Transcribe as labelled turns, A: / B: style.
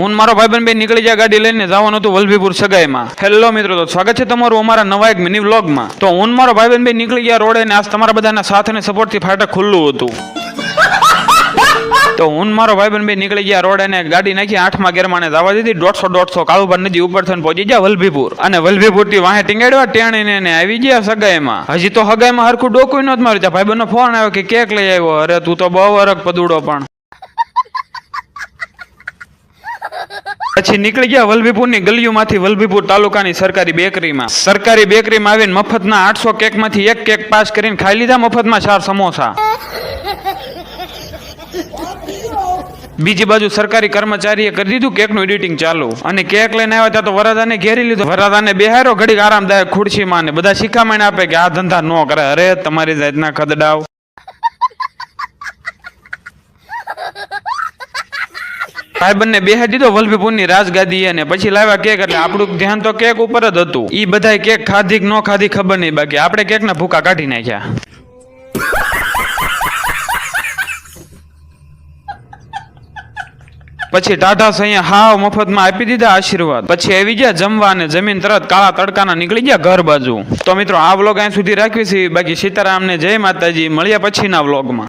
A: હું મારો ભાઈબંધ બે નીકળી ગયા ગાડી લઈને જવાનું હતું વલભીપુર સગાઈમાં. હેલો મિત્રો, તો સ્વાગત છે તમારું અમારા નવા એક મિની વ્લોગમાં. તો હું મારો ભાઈબંધ બે નીકળી ગયા રોડે ને આજ તમારા બધાના સાથ અને સપોર્ટથી ફાટક ખુલ્લું હતું. તો હું મારો ભાઈબંધ બે નીકળી ગયા રોડ અને ગાડી નાખી 8મા ગેરમાં ને જવા દીધી 150 કાળુભાર નદી ઉપર થઈને પહોંચી ગયા વલભીપુર. અને વલભીપુર થી વાહે ટીંગાડવા ટેણીને ને આવી ગયા સગાઈમાં. હજી તો સગાઈમાં હરખું ડોકું નહોતું મારું. ત્યાં ભાઈબંધનો ફોન આવ્યો કે કેક લઈ આવ્યો. અરે તું તો બહુ અરગ પદુડો. પણ પછી નીકળી ગયા વલભીપુરની ગલીઓમાંથી વલભીપુર તાલુકાની સરકારી બેકરીમાં. સરકારી બેકરીમાં આવીને મફતના 800 કેકમાંથી એક કેક પાસ કરીને ખાઈ લીધા મફતમાં 4 સમોસા. બીજી બાજુ સરકારી કર્મચારીએ કરી દીધું કેકનું એડિટિંગ ચાલુ. અને કેક લઈને આવ્યા ત્યાં તો વરાદાને ઘેરી લીધો. વરાદાને બેહારો ઘડીક આરામદાયક ખુરશીમાં ને બધા શિખામણ આપે કે આ ધંધા ન કરે. અરે તમારી જાતના ખદડાવ. ભાઈબંધને બેહાડી દીધો વલભીપુરની રાજગાદી અને પછી લાવ્યા કેક. એટલે આપણું ધ્યાન તો કેક ઉપર જ હતું. ઈ બધાય કેક ખાધી કે ન ખાધી ખબર નહીં, બાકી આપણે કેકના ભૂકા કાઢી નાખ્યા. પછી ટાઢા સૈયા હાવ મફતમાં આપી દીધા આશીર્વાદ. પછી આવી ગયા જમવા અને જમીન તરત કાળા તડકાના નીકળી ગયા ઘર બાજુ. તો મિત્રો આ વ્લોગ અહીં સુધી રાખવી છે. બાકી સીતારામને જય માતાજી. મળ્યા પછીના વ્લોગમાં.